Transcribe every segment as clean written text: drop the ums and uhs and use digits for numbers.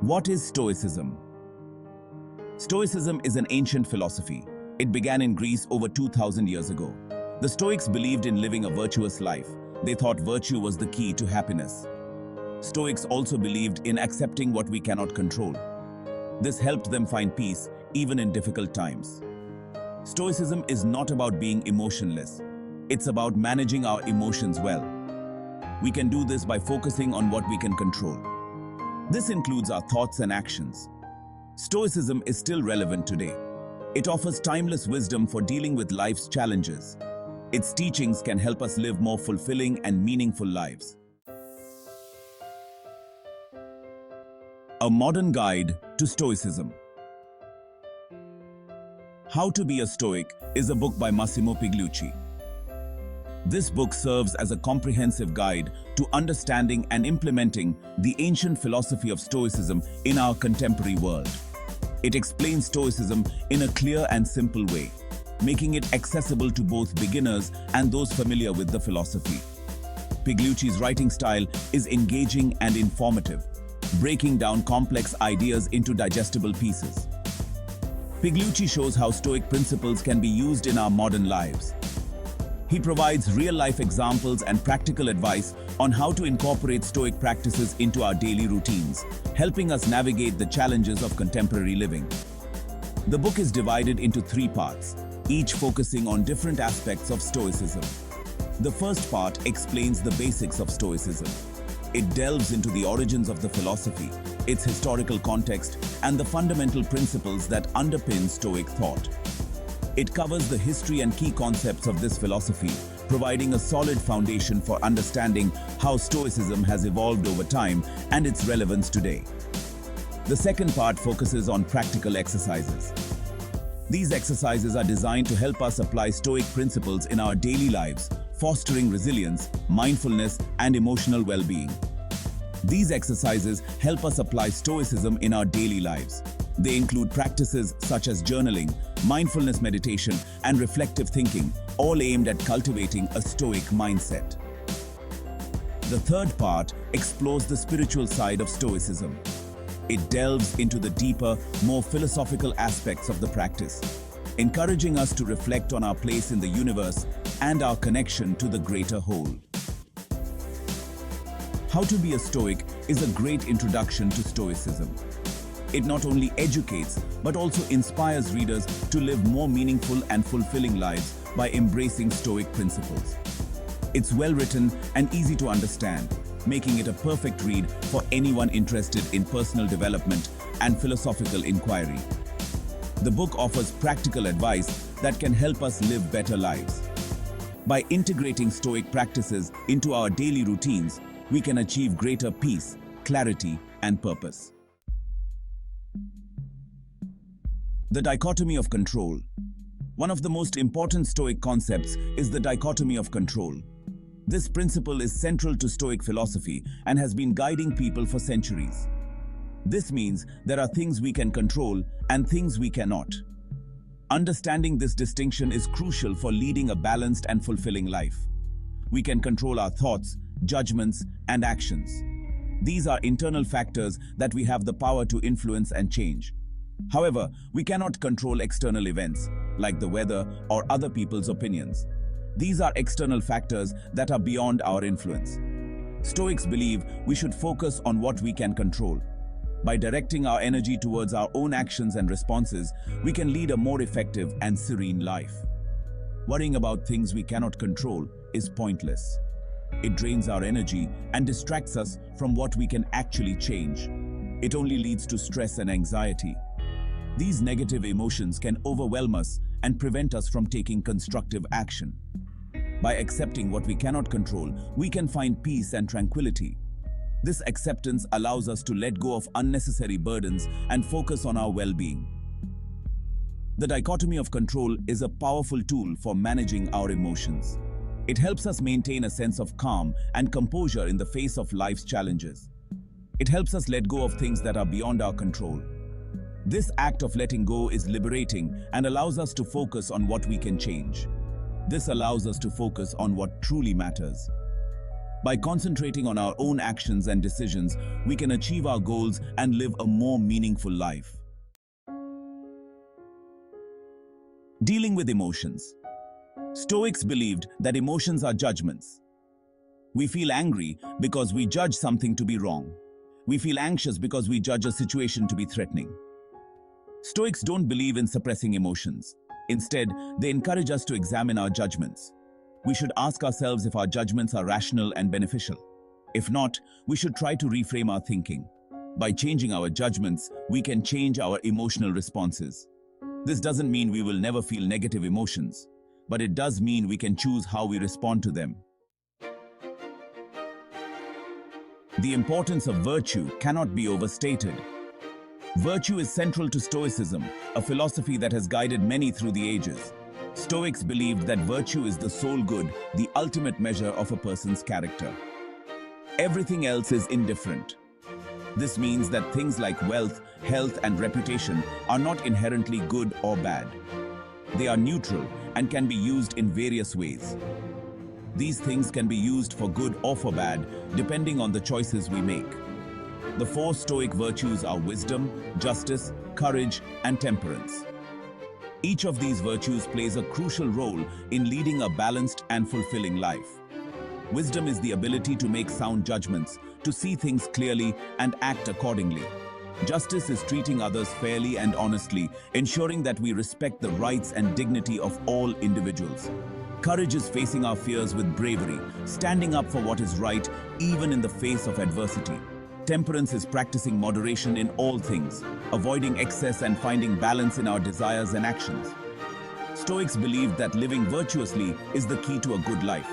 What is Stoicism? Stoicism is an ancient philosophy. It began in Greece over 2000 years ago. The Stoics believed in living a virtuous life. They thought virtue was the key to happiness. Stoics also believed in accepting what we cannot control. This helped them find peace even in difficult times. Stoicism is not about being emotionless. It's about managing our emotions well. We can do this by focusing on what we can control. This includes our thoughts and actions. Stoicism is still relevant today. It offers timeless wisdom for dealing with life's challenges. Its teachings can help us live more fulfilling and meaningful lives. A Modern Guide to Stoicism. How to Be a Stoic is a book by Massimo Pigliucci. This book serves as a comprehensive guide to understanding and implementing the ancient philosophy of Stoicism in our contemporary world. It explains Stoicism in a clear and simple way, making it accessible to both beginners and those familiar with the philosophy. Pigliucci's writing style is engaging and informative, breaking down complex ideas into digestible pieces. Pigliucci shows how Stoic principles can be used in our modern lives. He provides real-life examples and practical advice on how to incorporate Stoic practices into our daily routines, helping us navigate the challenges of contemporary living. The book is divided into 3 parts, each focusing on different aspects of Stoicism. The first part explains the basics of Stoicism. It delves into the origins of the philosophy, its historical context, and the fundamental principles that underpin Stoic thought. It covers the history and key concepts of this philosophy, providing a solid foundation for understanding how Stoicism has evolved over time and its relevance today. The second part focuses on practical exercises. These exercises are designed to help us apply Stoic principles in our daily lives, fostering resilience, mindfulness, and emotional well-being. These exercises help us apply Stoicism in our daily lives. They include practices such as journaling, mindfulness meditation, and reflective thinking, all aimed at cultivating a Stoic mindset. The third part explores the spiritual side of Stoicism. It delves into the deeper, more philosophical aspects of the practice, encouraging us to reflect on our place in the universe and our connection to the greater whole. How to Be a Stoic is a great introduction to Stoicism. It not only educates, but also inspires readers to live more meaningful and fulfilling lives by embracing Stoic principles. It's well written and easy to understand, making it a perfect read for anyone interested in personal development and philosophical inquiry. The book offers practical advice that can help us live better lives. By integrating Stoic practices into our daily routines, we can achieve greater peace, clarity, and purpose. The dichotomy of control. One of the most important Stoic concepts is the dichotomy of control. This principle is central to Stoic philosophy and has been guiding people for centuries. This means there are things we can control and things we cannot. Understanding this distinction is crucial for leading a balanced and fulfilling life. We can control our thoughts, judgments, and actions. These are internal factors that we have the power to influence and change. However, we cannot control external events, like the weather or other people's opinions. These are external factors that are beyond our influence. Stoics believe we should focus on what we can control. By directing our energy towards our own actions and responses, we can lead a more effective and serene life. Worrying about things we cannot control is pointless. It drains our energy and distracts us from what we can actually change. It only leads to stress and anxiety. These negative emotions can overwhelm us and prevent us from taking constructive action. By accepting what we cannot control, we can find peace and tranquility. This acceptance allows us to let go of unnecessary burdens and focus on our well-being. The dichotomy of control is a powerful tool for managing our emotions. It helps us maintain a sense of calm and composure in the face of life's challenges. It helps us let go of things that are beyond our control. This act of letting go is liberating and allows us to focus on what we can change. This allows us to focus on what truly matters. By concentrating on our own actions and decisions, we can achieve our goals and live a more meaningful life. Dealing with emotions. Stoics believed that emotions are judgments. We feel angry because we judge something to be wrong. We feel anxious because we judge a situation to be threatening. Stoics don't believe in suppressing emotions. Instead, they encourage us to examine our judgments. We should ask ourselves if our judgments are rational and beneficial. If not, we should try to reframe our thinking. By changing our judgments, we can change our emotional responses. This doesn't mean we will never feel negative emotions, but it does mean we can choose how we respond to them. The importance of virtue cannot be overstated. Virtue is central to Stoicism, a philosophy that has guided many through the ages. Stoics believed that virtue is the sole good, the ultimate measure of a person's character. Everything else is indifferent. This means that things like wealth, health, and reputation are not inherently good or bad. They are neutral and can be used in various ways. These things can be used for good or for bad, depending on the choices we make. The four Stoic virtues are wisdom, justice, courage, and temperance. Each of these virtues plays a crucial role in leading a balanced and fulfilling life. Wisdom is the ability to make sound judgments, to see things clearly and act accordingly. Justice is treating others fairly and honestly, ensuring that we respect the rights and dignity of all individuals. Courage is facing our fears with bravery, standing up for what is right, even in the face of adversity. Temperance is practicing moderation in all things, avoiding excess and finding balance in our desires and actions. Stoics believed that living virtuously is the key to a good life.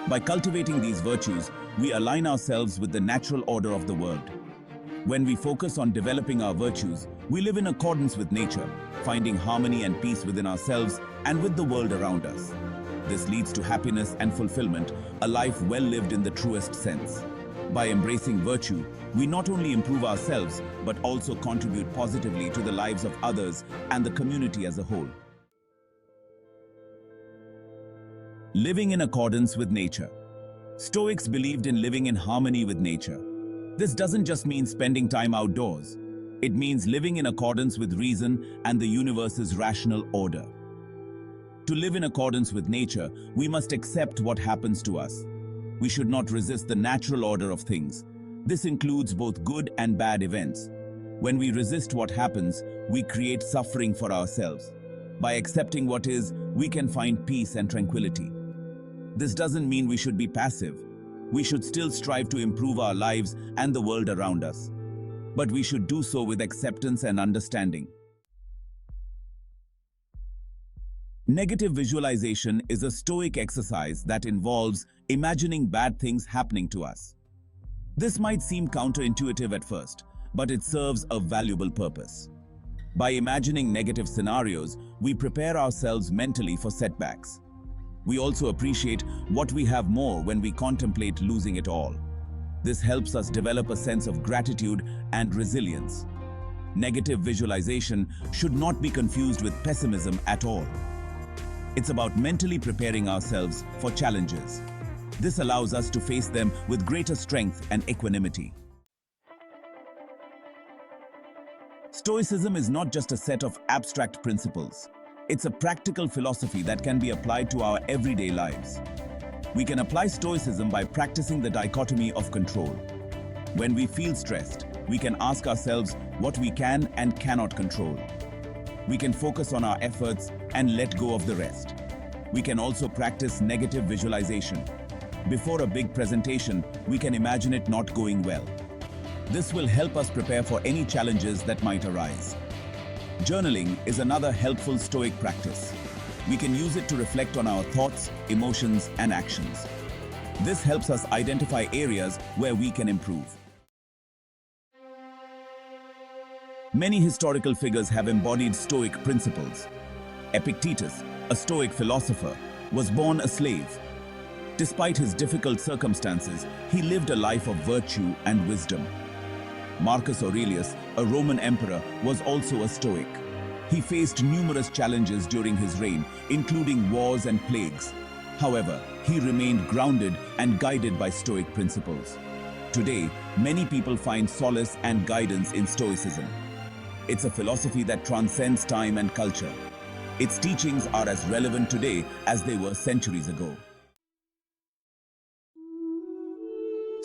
By cultivating these virtues, we align ourselves with the natural order of the world. When we focus on developing our virtues, we live in accordance with nature, finding harmony and peace within ourselves and with the world around us. This leads to happiness and fulfillment, a life well lived in the truest sense. By embracing virtue, we not only improve ourselves, but also contribute positively to the lives of others and the community as a whole. Living in accordance with nature. Stoics believed in living in harmony with nature. This doesn't just mean spending time outdoors. It means living in accordance with reason and the universe's rational order. To live in accordance with nature, we must accept what happens to us. We should not resist the natural order of things. This includes both good and bad events. When we resist what happens, we create suffering for ourselves. By accepting what is, we can find peace and tranquility. This doesn't mean we should be passive. We should still strive to improve our lives and the world around us. But we should do so with acceptance and understanding. Negative visualization is a Stoic exercise that involves imagining bad things happening to us. This might seem counterintuitive at first, but it serves a valuable purpose. By imagining negative scenarios, we prepare ourselves mentally for setbacks. We also appreciate what we have more when we contemplate losing it all. This helps us develop a sense of gratitude and resilience. Negative visualization should not be confused with pessimism at all. It's about mentally preparing ourselves for challenges. This allows us to face them with greater strength and equanimity. Stoicism is not just a set of abstract principles. It's a practical philosophy that can be applied to our everyday lives. We can apply Stoicism by practicing the dichotomy of control. When we feel stressed, we can ask ourselves what we can and cannot control. We can focus on our efforts and let go of the rest. We can also practice negative visualization. Before a big presentation, we can imagine it not going well. This will help us prepare for any challenges that might arise. Journaling is another helpful Stoic practice. We can use it to reflect on our thoughts, emotions, and actions. This helps us identify areas where we can improve. Many historical figures have embodied Stoic principles. Epictetus, a Stoic philosopher, was born a slave. Despite his difficult circumstances, he lived a life of virtue and wisdom. Marcus Aurelius, a Roman emperor, was also a Stoic. He faced numerous challenges during his reign, including wars and plagues. However, he remained grounded and guided by Stoic principles. Today, many people find solace and guidance in Stoicism. It's a philosophy that transcends time and culture. Its teachings are as relevant today as they were centuries ago.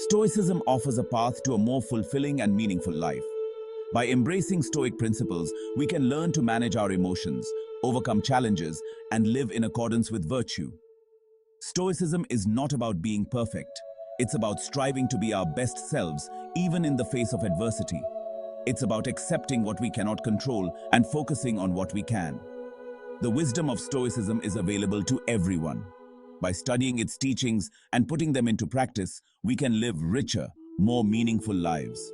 Stoicism offers a path to a more fulfilling and meaningful life. By embracing Stoic principles, we can learn to manage our emotions, overcome challenges, and live in accordance with virtue. Stoicism is not about being perfect. It's about striving to be our best selves, even in the face of adversity. It's about accepting what we cannot control and focusing on what we can. The wisdom of Stoicism is available to everyone. By studying its teachings and putting them into practice, we can live richer, more meaningful lives.